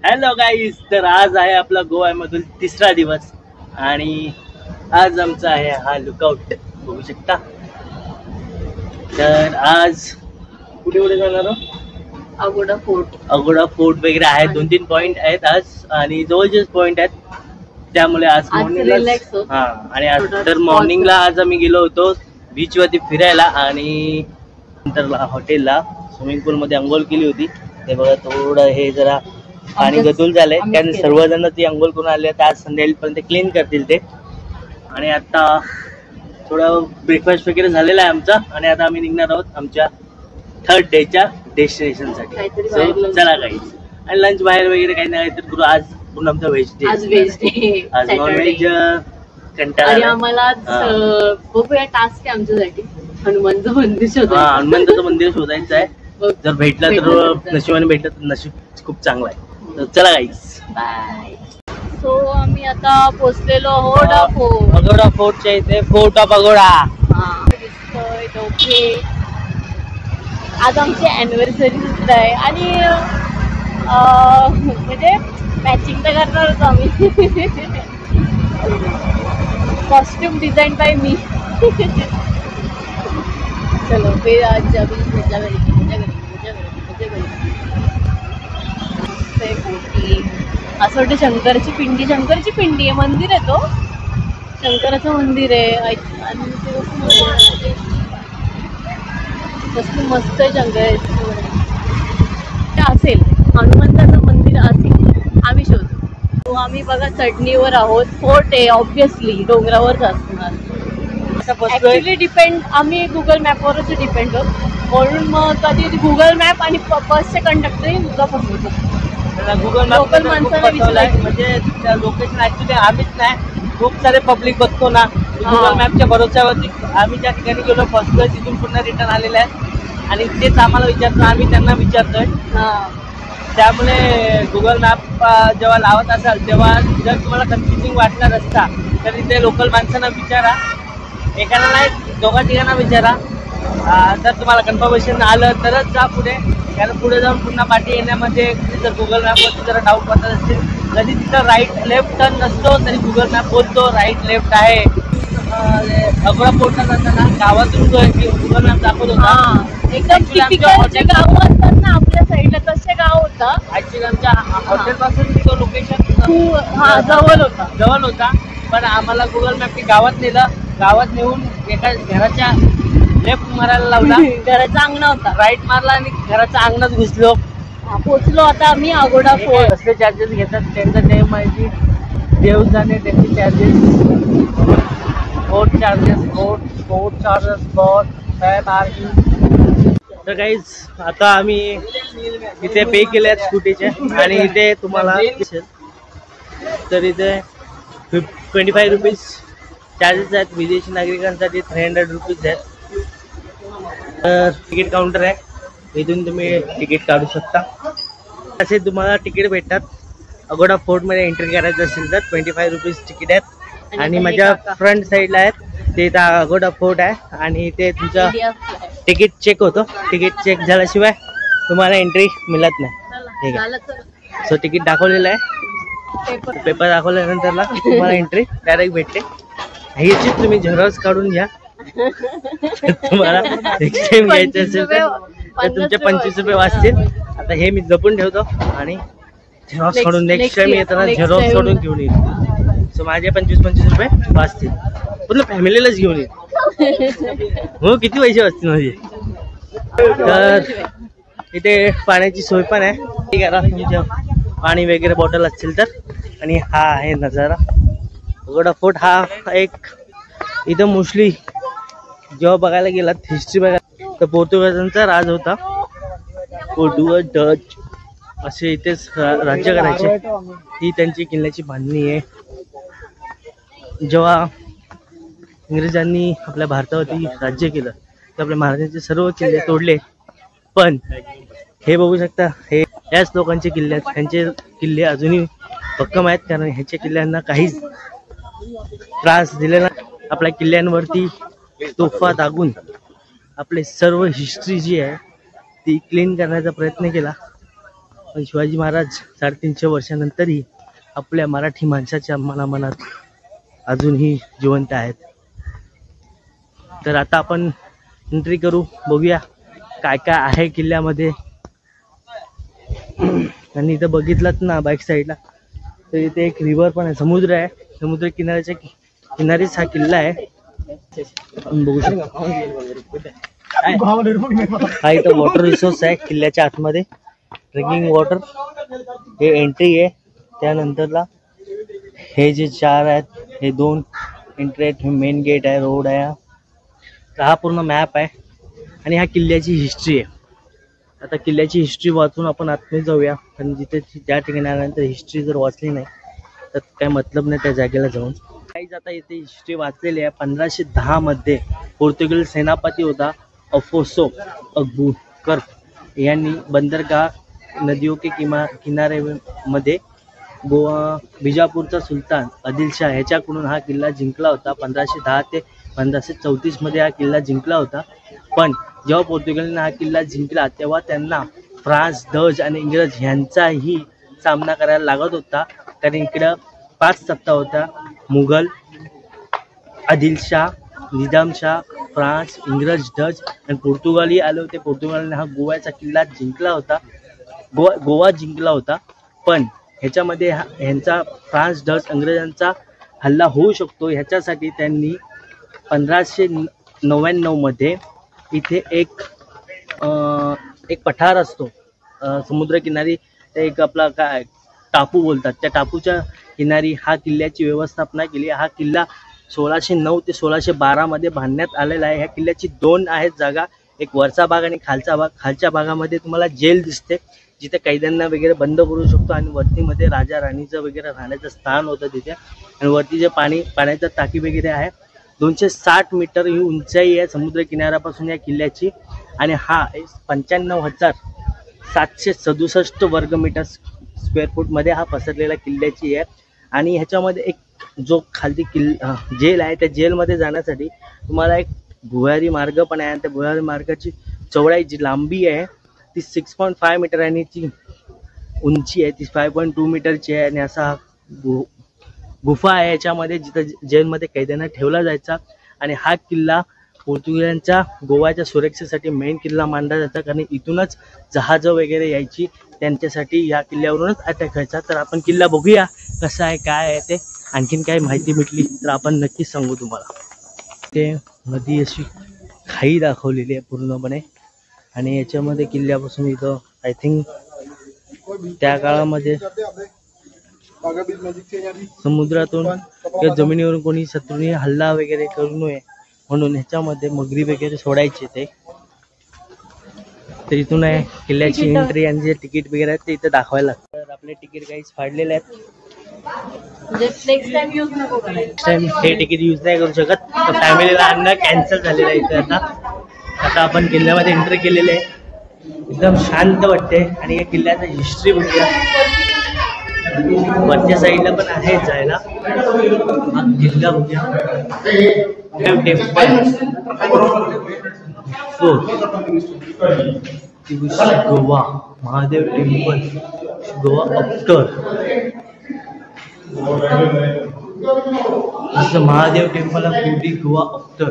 Hello guys, तर आज आहे आपला गोव्यामधून तिसरा दिवस आणि आज आमचा आहे हा लुकआउट बघू शकता. तर आज कुठे कुठे जाणार अगोडा फोर्ट वगैरे आहे. 2-3 पॉइंट आहेत आज आणि जवळचेच पॉइंट आहेत, त्यामुळे आज मॉर्निंगला आणि आज तर मॉर्निंगला आज आम्ही गेलो होतो बीच वरती फिरायला आणि नंतर हॉटेलला स्विमिंग पूल मध्ये अंघोळ केली होती. ते बघा थोडं हे जरा पाणी गदूल झालंय कारण सर्वजण ती अंघोळ करून आले, आज संध्याकाळपर्यंत क्लीन करतील ते. आणि आता थोडं ब्रेकफास्ट वगैरे झालेला आहे आमचा आणि आता आम्ही निघणार आहोत आमच्या 3rd डेच्या डेस्टिनेशन साठी. चला काही आणि लंच बाहेर वगैरे काही नाही तर करू. आज पूर्ण आमचा व्हेज डे, आज नॉन व्हेज कंटाळा. आम्हाला बघूया टास्क आहे आमच्यासाठी हनुमानचं मंदिर शोधायचं. हनुमंताचं मंदिर शोधायचं आहे. जर भेटलं तर नशिबाने भेटलं तर नशीब खूप चांगलं आहे. तर चला गाईस बाय. सो आम्ही आता पोहोचलेलो आहोत अगोडा फोर्टच्या इथे. Fort of Agoda. ओके, आज आमची अॅनिव्हर्सरी सुद्धा आहे आणि म्हणजे मॅचिंग तर करणार होतो आम्ही. कॉस्ट्युम डिझाईन बाय मी. चलो फिर आज अभी मजा करेंगे. असं वाटतं शंकरची पिंडी आहे. मंदिर आहे तो, शंकराचं मंदिर आहे आणि ते कसलं मस्त आहे शंकराचं. असेल हनुमंताचं मंदिर असेल, आम्ही शोधू. आम्ही बघा चढणीवर आहोत. फोर्ट आहे ऑब्विसली डोंगरावरच असणार. ऍक्च्युली डिपेंड आम्ही गुगल मॅपवरच डिपेंड आहोत म्हणून मग कधी गुगल मॅप आणि बसचे कंडक्टरही मुद्दा फसवतो. गुगल लोकल माणसाला म्हणजे लोकेशन ऍक्च्युली आम्हीच नाही, खूप सारे पब्लिक बघतो ना गुगल मॅपच्या भरोश्यावरती. आम्ही ज्या ठिकाणी गेलो फसलोय तिथून पुन्हा रिटर्न आलेले आहेत आणि तेच आम्हाला विचारतो, आम्ही त्यांना विचारतोय. त्यामुळे गुगल मॅप जेव्हा लावत असाल तेव्हा जर तुम्हाला कन्फ्युजिंग वाटणार रस्ता तर इथे लोकल माणसांना विचारा. एकाला नाही, दोघा तिघांना विचारा. जर तुम्हाला कन्फर्मेशन आलं तरच जा पुढे, कारण पुढे जाऊन पुन्हा पाठी येण्यामध्ये जर गुगल मॅपवरती जरा डाऊट वाटत असतील कधी तिथं राईट लेफ्ट टर्न नसतो तरी गुगल मॅप बोलतो राईट लेफ्ट आहे. अगोडा फोर्टला जाताना गावातून गुगल मॅप दाखवत होता एकदम टिपिकल गाव असतात ना आपल्या साईडला तसे गाव होता. ऍक्च्युली आमच्या हॉटेलपासून तो लोकेशन जवळ होता पण आम्हाला गुगल मॅपने गावात नेलं. गावात नेऊन एका घराच्या लेफ्ट मारायला लावला, घराचा अंगणा होता, राईट मारला आणि घराच्या अंगणात घुसलो. पोचलो आता आम्ही अगोडा फोर्ट. कसले चार्जेस घेतात त्यांचं नेम माहिती, देव जाणे त्यांचे चार्जेस. फोर्ट चार्जेस तर गाईज आता आम्ही इथे पे केले आहेत स्कूटीचे आणि इथे तुम्हाला तर इथे 25 रुपीज चार्जेस आहेत. विदेशी नागरिकांसाठी 300 रुपीज आहेत. तर तिकीट काउंटर आहे, इथून तुम्ही तिकीट काढू शकता. असे तुम्हाला तिकीट भेटतात. अगोडा फोर्टमध्ये एंट्री करायचं असेल तर 25 रुपीज तिकीट आहेत. आणि माझ्या फ्रंट साईडला आहेत ते इथं अगोडा फोर्ट आहे आणि ते तुमचं तिकीट चेक होतं. तिकीट चेक झाल्याशिवाय तुम्हाला एंट्री मिळत नाही. ठीक आहे, सो तिकीट दाखवलेलं आहे, पेपर दाखवल्यानंतरला तुम्हाला एंट्री डायरेक्ट भेटते. ह्याची तुम्ही झेरॉक्स काढून घ्या. तुम्हाला नेक्स्ट टाइम घ्यायचं असेल तर तुमचे 25 रुपये वाचतील. आता हे मी जपून ठेवतो आणि झेरॉक्स काढून नेक्स्ट टाइम येताना झेरॉक्स काढून घेऊन येईल. सो माझे 25 रुपये वाचतील. पूर्ण फॅमिलीलाच घेऊन येईल. हो, किती पैसे वाचतील माझे. तर इथे पाण्याची सोय पण आहे, ठीक आहे ना, तुमच्या पाणी वगैरे बॉटल असतील तर. आणि हा आहे नजारा अगोडा फोर्ट. हा एक इथं मोस्टली जेव्हा बघायला गेलात हिस्ट्री बघायला तर पोर्तुगाजांचा राज होता. पोर्तुगज डच असे इथेच राज्य करायचे. ही त्यांची किल्ल्याची बांधणी आहे. जेव्हा इंग्रजांनी आपल्या भारतावरती राज्य केलं तर आपल्या महाराजांचे सर्व किल्ले तोडले. पण हे बघू शकता, हे याच लोकांचे किल्ले आहेत. त्यांचे किल्ले अजूनही भक्कम आहेत कारण ह्याच्या किल्ल्यांना काहीच त्रास दिलेला. आपल्या किल्ल्यांवरती तोफा दागून आपले सर्व हिस्ट्री जी आहे ती क्लीन करण्याचा प्रयत्न केला. पण शिवाजी महाराज 350 वर्षानंतरही आपल्या मराठी माणसाच्या मनात अजूनही जिवंत आहेत. तर आता आपण एंट्री करू, बघूया काय काय आहे किल्ल्यामध्ये. आणि इथं बघितलात ना बॅक साईडला तर इथे एक रिव्हर पण आहे, समुद्र आहे. समुद्र किनाऱ्याच्या किनारीच हा किल्ला आहे. बघू शकतो हा इथं वॉटर रिसोर्स आहे किल्ल्याच्या आतमध्ये. ड्रिंकिंग वॉटर हे एंट्री आहे. त्यानंतरला हे जे 4 आहेत हे 2 एंट्री आहेत. हे मेन गेट आहे, रोड आहे. हा पूर्ण मॅप आहे आणि ह्या किल्ल्याची हिस्ट्री आहे. आता किल्ल्याची हिस्ट्री वाचून आपण आतमध्ये जाऊया. पण जिथे ज्या ठिकाणी आल्यानंतर हिस्ट्री जर वाचली नाही तर काय मतलब नाही त्या जागेला जाऊन. काहीच आता इथे हिस्ट्री वाचलेली आहे. 1510 मध्ये पोर्तुगीज सेनापती होता अफोसो अबुकर यांनी बंदरगाह नदियों के किनारे मध्ये गोवा बिजापूरचा सुलतान आदिलशाह ह्याच्याकडून हा किल्ला जिंकला होता. 1510 ते 1534 मध्ये हा किल्ला जिंकला होता. पण जेव्हा पोर्तुगीजांनी हा किल्ला जिंकला तेव्हा त्यांना फ्रान्स, डच आणि इंग्रज यांचाही सामना करायला लागत होता. कारण इकडं 5 सत्ता होत्या, मुघल, आदिलशाह, निजामशाह, फ्रान्स, इंग्रज, डच आणि पोर्तुगाली आले होते. पोर्तुगालने हा गोव्याचा किल्ला जिंकला होता, गोवा जिंकला होता. पण ह्याच्यामध्ये ह्यांचा फ्रान्स, डच, इंग्रजांचा हल्ला होऊ शकतो ह्याच्यासाठी त्यांनी 1599 मध्ये इथे एक पठार असतो समुद्रकिनारी, एक आपला काय टापू बोलतात, त्या टापूच्या किनारी हा किल्ल्याची व्यवस्थापना केली. हा किल्ला 1609 ते 1612 मध्ये बांधण्यात आलेला आहे. ह्या किल्ल्याची 2 आहेत जागा, एक वरचा भाग आणि खालचा भाग. खालच्या भागामध्ये तुम्हाला जेल दिसते जिथे कैद्यांना वगैरे बंद करू शकतो आणि वरतीमध्ये राजा राणीचं वगैरे राहण्याचं स्थान होतं तिथे. आणि वरती जे पाण्याचं टाकी वगैरे आहे. 260 मीटर ही उंचाई आहे समुद्र किनाऱ्यापासून या किल्ल्याची. आणि हा 95,767 वर्ग मीटर स्क्वेअर फूटमध्ये हा पसरलेला किल्ल्याची आहे. आणि ह्याच्यामध्ये एक जो खाली जेल आहे त्या जेलमध्ये जाण्यासाठी तुम्हाला एक भुयारी मार्ग पण आहे. त्या भुयारी मार्गाची चौडाई जी लांबी आहे ती 6.5 मीटर आणि ती उंची आहे ती 5.2 मीटरची आहे. आणि असा गुफा आहे याच्यामध्ये जिथं जेलमध्ये कैद्यांना ठेवला जायचा. आणि हा किल्ला पोर्तुगीजांच्या गोव्याच्या सुरक्षेसाठी मेन किल्ला मानला जातो, कारण इथूनच जहाजं वगैरे यायची त्यांच्यासाठी या किल्ल्यावरूनच अटॅक व्हायचा. तर आपण किल्ला बघूया कसा आहे काय आहे ते. आणखीन काही माहिती भेटली तर आपण नक्कीच सांगू तुम्हाला. ते नदी अशी खाई दाखवलेली आहे पूर्णपणे. आणि याच्यामध्ये किल्ल्यापासून इथं आय थिंक त्या काळामध्ये समुद्रातून किंवा जमिनीवरून कोणी शत्रूने हल्ला वगैरे करू नये म्हणून ह्याच्यामध्ये मगरी वगैरे सोडायचे ते. तर इथून आहे किल्ल्याची एंट्री आणि जे तिकीट वगैरे आहेत ते इथे दाखवायला लागतं. तर आपले तिकीट काहीच फाडलेले आहेत. नेक्स्ट टाइम हे तिकीट यूज नाही करू शकत. तर फॅमिलीला आणणं कॅन्सल झालेलं आहे इथे. आता आपण किल्ल्यामध्ये एंट्री केलेले आहे. एकदम शांत वाटते. आणि या किल्ल्याचा हिस्ट्री बघूया. वरच्या साईडला पण आहे जायला. हा किल्ला बघूया. Goa Mahadev temple, Goa after Mahadev temple of beauty Goa after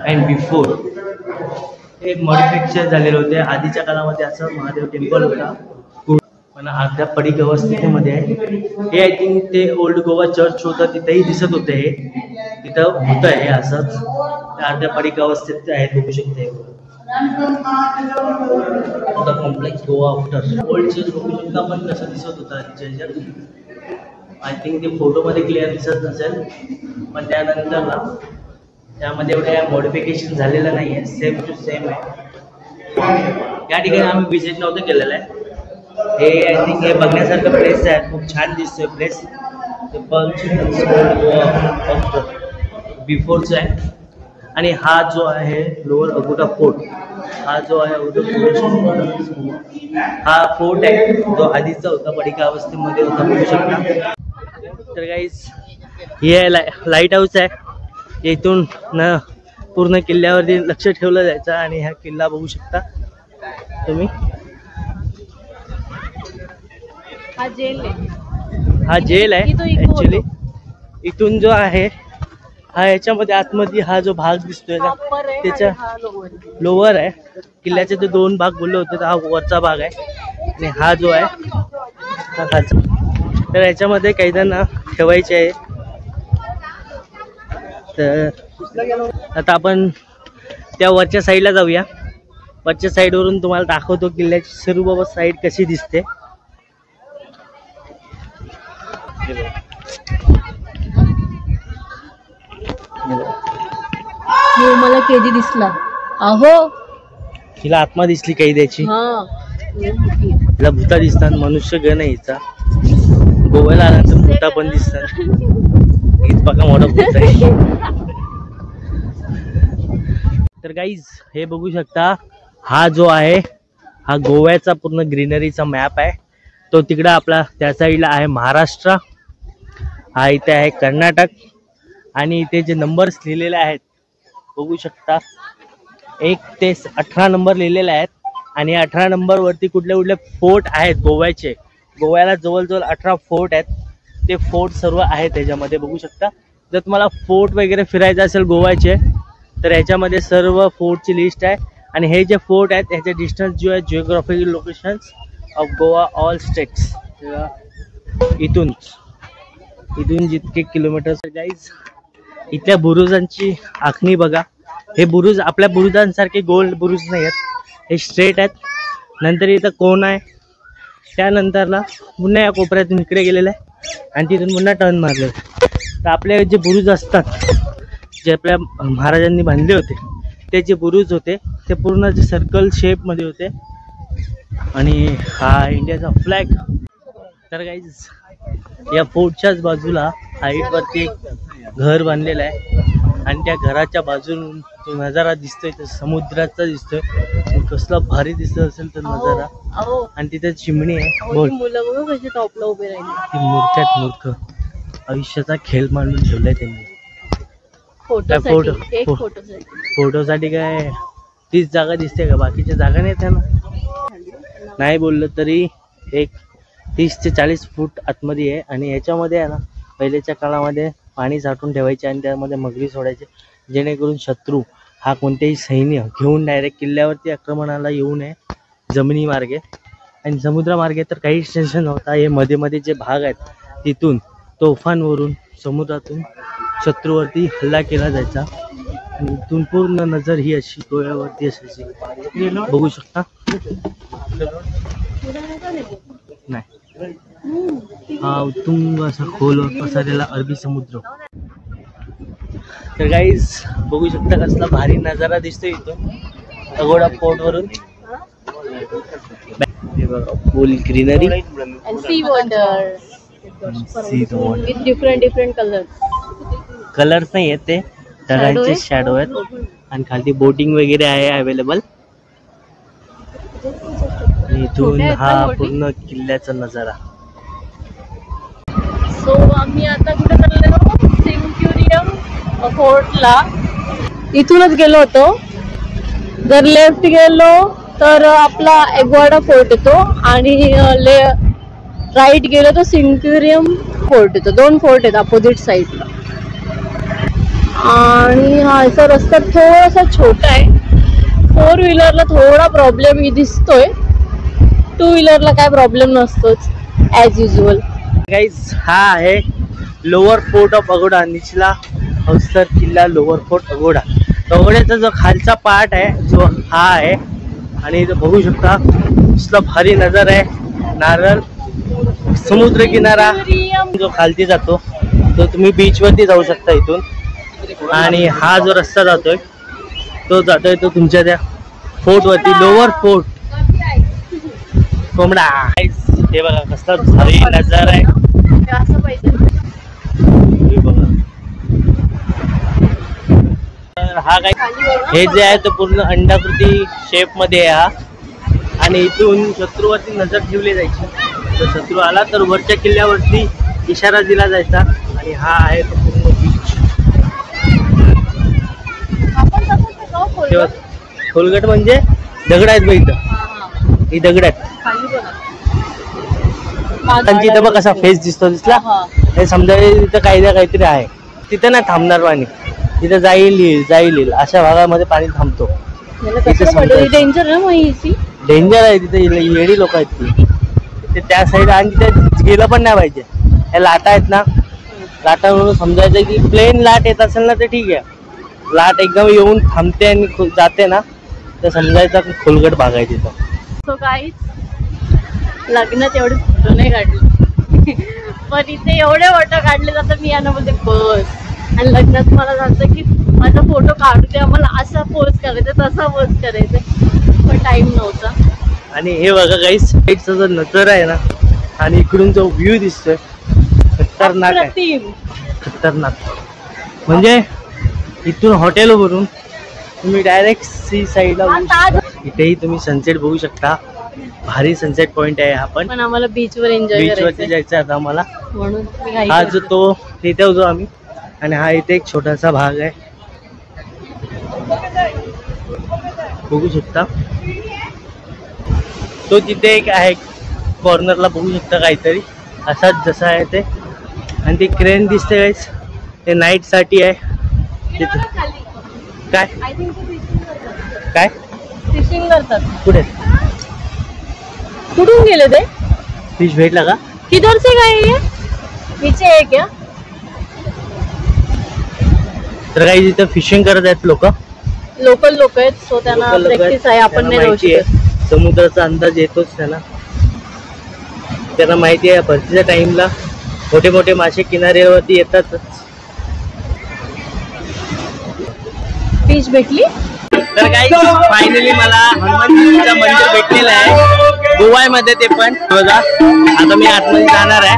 and before. हे मॉडिफिकेशन झालेलं होते. आधीच्या काळामध्ये असं महादेव टेम्पल होता पण अर्ध्या पडीक अवस्थेमध्ये आहे. हे आय थिंक ते ओल्ड गोवा चर्च होतं तिथेही दिसत होते. हे तिथं होतं हे असंच अर्ध्या पडीक अवस्थेत आहे. बघू शकते complex Goa after. Old church बघू शकता पण कसं दिसत होतं ह्याच्यात. आय थिंक ते फोटोमध्ये क्लिअर दिसत नसेल पण त्यानंतर ना त्यामध्ये एवढं मॉडिफिकेशन झालेलं नाही आहे. सेम टू सेम आहे. या ठिकाणी आम्ही व्हिजिट नव्हतं केलेलं आहे. हे आय थिंक हे बघण्यासारखं प्लेस आहे. खूप छान दिसतोय प्लेस. ते बिफोरचं आहे. आणि हा जो आहे लोअर अगोटा फोर्ट, हा जो आहे हा फोर्ट आहे जो आधीचा होता पडिका अवस्थेमध्ये होता. बघू शकता. तर गाईज हे लाईट हाऊस आहे. इथून न पूर्ण किल्ल्यावरती लक्ष ठेवलं जायचं. आणि हा किल्ला बघू शकता तुम्ही. हा जेल आहे. हा जेल आहे इथं इको ऍक्च्युली. होतो. इथून जो आहे हा याच्यामध्ये आतमध्ये हा जो भाग दिसतोय ना Upper आहे त्याच्या आणि हा lower आहे. लोअर आहे. किल्ल्याचे ते दोन भाग बोलले होते तर हा वरचा भाग आहे आणि हा जो आहे हा खालचा. तर याच्यामध्ये कैद्यांना ठेवायचे आहे. तर आता आपण त्या वरच्या साईडला जाऊया. वरच्या साईडवरून तुम्हाला दाखवतो किल्ल्याची सर्व साईड कशी दिसते. हो, मला केदी दिसला. अहो हिला आत्मा दिसली कैद्याची. हा हिला भूता दिसतात. मनुष्य गण आहे हिचा. गोव्याला आल्यानंतर भूता पण दिसतात. हीच बघा मोठा भूत आहे. तर गाईज हे बघू शकता हा जो आहे हा गोव्याचा पूर्ण ग्रीनरीचा मॅप आहे. तो तिकडं आपला त्या साईडला आहे महाराष्ट्र. हा इथे आहे कर्नाटक. आणि इथे जे नंबर्स लिहिलेले आहेत बघू शकता 1 ते 18 नंबर लिहिलेले आहेत. आणि 18 नंबर वरती कुठले कुठले फोर्ट आहेत गोव्याचे. गोव्याला जवळजवळ 18 फोर्ट आहेत. ते फोर्ट सर्व आहेत त्याच्यामध्ये बघू शकता. जर तुम्हाला फोर्ट वगैरे फिरायचं असेल गोव्याचे तर ह्याच्यामध्ये सर्व फोर्टची लिस्ट आहे. आणि हे जे फोर्ट आहेत ह्याचे डिस्टन्स जो आहे geographical locations of Goa all states. इथून जितके किलोमीटर गाईज इथल्या बुरुजांची आखणी बघा. हे बुरुज आपल्या बुरुजांसारखे गोल बुरुज नाही आहेत. हे स्ट्रेट आहेत. नंतर इथं कोण आहे. त्यानंतरला पुन्हा या कोपऱ्यातून इकडे गेलेलं आहे आणि तिथून पुन्हा टर्न मारले. तर आपले जे बुरुज असतात जे आपल्या महाराजांनी बांधले होते ते जे बुरुज होते ते पूर्ण जे सर्कल शेपमध्ये होते. आणि हा इंडियाचा फ्लॅग. तर गाईज या फोर्टच्याच बाजूला हाईटवरती एक घर बांधलेलं आहे. आणि त्या घराच्या बाजून तो नजारा दिसतोय तो समुद्राचा दिसतोय. कसला भारी दिसत असेल तर नजारा. आणि तिथे चिमणी आहे. बोल. मुलं बघा कशी टॉपला उभे राहिले. ती मूर्ख्यात मूर्ख आयुष्याचा खेळ मांडून ठेवलाय त्यांनी. फोटोसाठी काय तीच जागा दिसते का. बाकीच्या जागा नाही त्यांना. नाही बोललं तरी एक 30 ते 40 फूट आतमध्ये आहे. आणि याच्यामध्ये आहे ना पहिल्याच्या काळामध्ये पाणी साठवून ठेवायचे आणि त्यामध्ये मगरी सोडायचे जेणेकरून शत्रू हा कोणतेही सैन्य घेऊन डायरेक्ट किल्ल्यावरती आक्रमणाला येऊ नये जमिनी मार्गे. आणि समुद्रामार्गे तर काहीच टेन्शन नव्हता. हे मध्ये मध्ये जे भाग आहेत तिथून तोफांवरून समुद्रातून शत्रूवरती हल्ला केला जायचा. आणि इथून पूर्ण नजर ही अशी गोव्यावरती असायची बघू शकता. नाही हा उत्तुंग असा खोल पसरलेला अरबी समुद्र. तर गाईज बघू शकता कसला भारी नजारा दिसतोय इथून अगोडा पोर्ट वरून. फुल greenery And sea wonder with different colors. Colours नाही आहेत ते ढगांचे शॅडो आहेत. आणि खाली बोटिंग वगैरे आहे अवेलेबल. इथून हा पूर्ण किल्ल्याचा नजारा. सो आम्ही आता कुठे चाललेलो सेंच्युरियम फोर्टला. इथूनच गेलो होतो. जर लेफ्ट गेलो तर आपला एग्वाडा फोर्ट येतो आणि राईट गेलो तर सेंच्युरियम फोर्ट येतो. 2 फोर्ट आहेत अपोजिट साईडला. आणि हा असा रस्ता थोडासा छोटा आहे. 4 व्हीलरला थोडा प्रॉब्लेम दिसतोय. 2 व्हीलरला काय प्रॉब्लेम नसतोच ॲज युजल. गाईज हा आहे लोअर फोर्ट ऑफ अगोडा. निचला अवसर किल्ला लोअर फोर्ट अगोडा. अगोड्याचा जो खालचा पार्ट आहे जो हा आहे. आणि इथं बघू शकता कसला भारी नजारा आहे. नारळ समुद्र किनारा जो खालती जातो तो तुम्ही बीच वरती जाऊ शकता इथून. आणि हा जो रस्ता जातोय तो तुमच्या त्या फोर्ट वरती लोअर फोर्ट कोंबडा. हे बघा कसला भारी नजारा आहे. हा काय हे जे आहे तो पूर्ण अंडाकृती शेप मध्ये आहे हा. आणि इथून शत्रूवरती नजर ठेवली जायची. तर शत्रू आला तर वरच्या किल्ल्यावरती इशारा दिला जायचा. आणि हा आहे तो पूर्ण बीच. खोलगट म्हणजे दगड आहेत बघ इथं. ही दगड आहेत. त्यांची इथं बघ कसा फेस दिसतो दिसला, हे समजायला तिथं काही ना काहीतरी आहे. तिथं नाही थांबणार पाणी, तिथं जाईल अशा भागामध्ये पाणी थांबतो. डेंजर आहे तिथे, येडी लोक आहेत ती त्या साईड, आणि तिथे गेलं पण नाही पाहिजे. या लाटा आहेत ना, लाटा म्हणून समजायचं की प्लेन लाट येत असेल ना तर ठीक आहे, लाट एकदम येऊन थांबते आणि जाते ना तर समजायचं खोलगट भाग आहे तिथं. सो गाईज लग्नात एवढे फोटो नाही काढले पण इथे एवढे फोटो काढले जातात. मी यांना बोलते बस, आणि लग्नात मला सांगतं की माझा फोटो काढू द्या, मला असा पोज करायचा तसा पोज करायचा, पण टाइम नव्हता. आणि हे बघा गाईज साईडचा जो नजारा आहे ना आणि इकडून जो व्ह्यू दिसतोय खतरनाक आहे, खतरनाक. म्हणजे इथून हॉटेलवरून तुम्ही डायरेक्ट सी साईडला इथेही तुम्ही सनसेट बघू शकता. भारी सनसेट पॉइंट आहे. पण आम्हाला बीचवर एन्जॉय बीचवरती जायचं आता आम्हाला. म्हणून हा जो तो तिथे होतो आम्ही, आणि हा इथे एक छोटासा भाग आहे बघू शकता. तो तिथे एक आहे कॉर्नरला बघू शकता काहीतरी असाच जसा आहे ते. आणि ती क्रेन दिसते गाईस, ते नाईट साठी आहे तिथे. काय काय फिशिंग करतात. कुठे कुठून गेले ते? फिश भेटला का? किधर से गए ये? नीचे है क्या? तर काही तिथं फिशिंग करत आहेत लोकल लोक आहेत. सो त्यांना प्रॅक्टिस आहे, आपण नाही जाऊ शकत. समुद्राचा अंदाज येतोच त्यांना माहिती आहे. भरतीच्या टाइमला मोठे मोठे मासे किनाऱ्यावरती येतातच. फिश भेटली. तर काही फायनली मला हनुमानजीचं मंदिर भेटलेलं आहे गोव्यामध्ये, ते पण बघा. आता मी आतमध्ये जाणार आहे.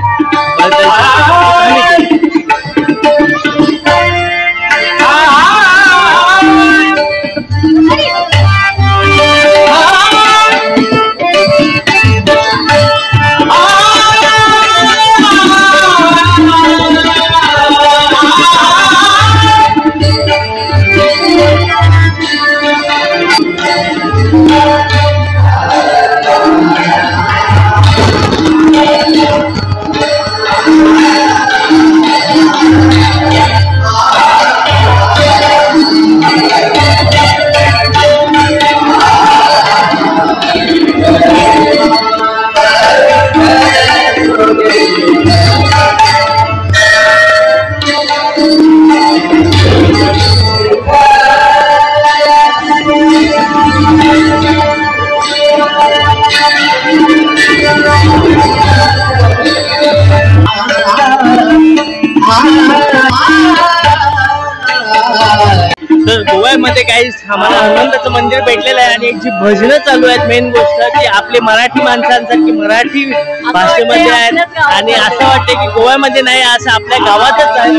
तर गोव्यामध्ये काही आम्हाला हनुमंताचं मंदिर भेटलेलं आहे. आणि एक जी भजनं चालू आहेत, मेन गोष्ट की आपले मराठी माणसांसारखी मराठी भाषेमध्ये आहेत. आणि असं वाटते की गोव्यामध्ये नाही, असं आपल्या गावातच आहे.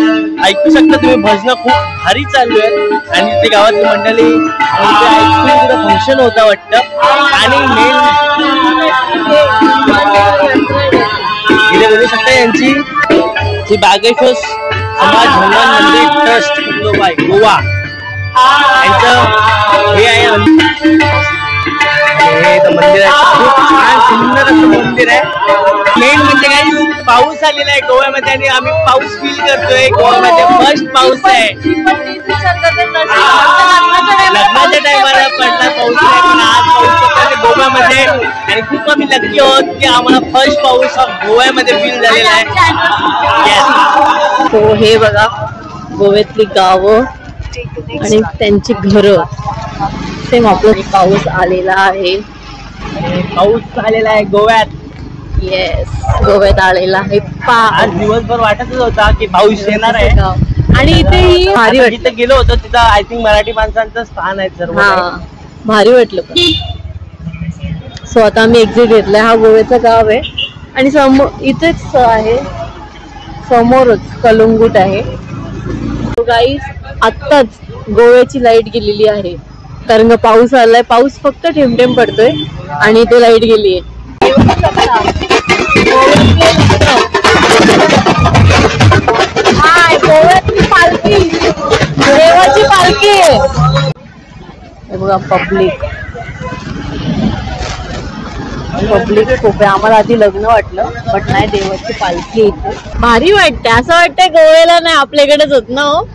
ऐकू शकता तुम्ही, भजनं खूप भारी चालू आहेत. आणि ते गावातली मंडळी ऐकून फंक्शन होता वाटतं. आणि मेन इथे बघू शकता यांची जी बागेश्वर समाज हनुमान मंदिर ट्रस्ट गोवा यांचं हे आहे. हे मंदिर आहे, खूप छान सुंदर असं मंदिर आहे. मेन म्हणजे काही पाऊस आलेला आहे गोव्यामध्ये, आणि आम्ही पाऊस फील करतोय. गोव्यामध्ये फर्स्ट पाऊस आहे. लग्नाच्या टायमाला पडला पाऊस नाही, पण आज पाऊस पडला गोव्यामध्ये. आणि खूप आम्ही लकी आहोत की आम्हाला फर्स्ट पाऊस हा गोव्यामध्ये फील झालेला आहे. तो हे बघा गोव्यातली गावं आणि त्यांची घरं सेम आपलं. पाऊस आलेला आहे, पाऊस आलेला आहे गोव्यात. येस, गोव्यात आलेला आहे. आज दिवसभर वाटतच होता की पाऊस येणार आहे. आणि इथेही भारी वाटलं. जिथं गेलो होतो तिथं आय थिंक मराठी माणसांचं स्थान आहे सर्व. भारी वाटलं. पण सो आता आम्ही एक्झिट घेतलाय. हा गोव्याचं गाव आहे आणि इथेच आहे समोरच कलंगूट आहे. गाईस आत्ताच गोव्याची लाईट गेलेली आहे, कारण का पाऊस आलाय. पाऊस फक्त ठेमठेम पडतोय आणि इथे लाईट गेली आहे. गोव्यातली पालखी, देवाची पालखी आहे. बघा पब्लिक पब्लिक खूप आहे. आम्हाला आधी लग्न वाटलं बट नाही, देवाची पालखी इथे भारी वाटते. असं वाटतंय गोव्याला नाही आपल्याकडेच होत ना. हो,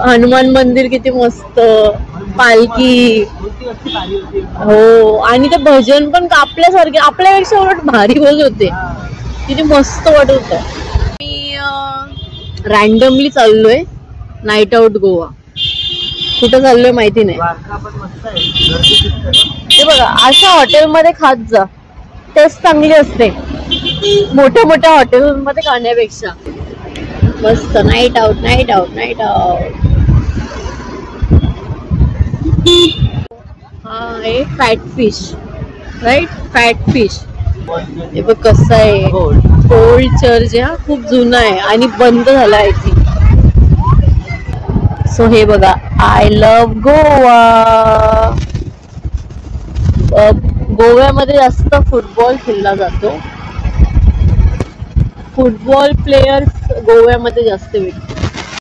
हनुमान मंदिर किती मस्त, पालखी. हो, आणि ते भजन पण आपल्यासारखे, आपल्यापेक्षा उलट भारी बोल होते, किती मस्त वाटत होतं. मी रॅन्डमली चाललोय नाईट आउट गोवा. कुठं चाललोय माहिती नाही. ते बघा, अशा हॉटेलमध्ये खात जा, टेस्ट चांगली असते मोठ्या मोठ्या हॉटेलमध्ये खाण्यापेक्षा. मस्त night out, night out, night out. हा आहे fat fish, right, fat fish. हे बघ कसं आहे, ओल्ड चर्च आहे, खूप जुना आहे आणि बंद झाला आहे ती. सो हे बघा, आय लव्ह गोवा. गोव्यामध्ये जास्त फुटबॉल खेळला जातो. फुटबॉल प्लेयर्स गोव्यामध्ये जास्त भेटतात.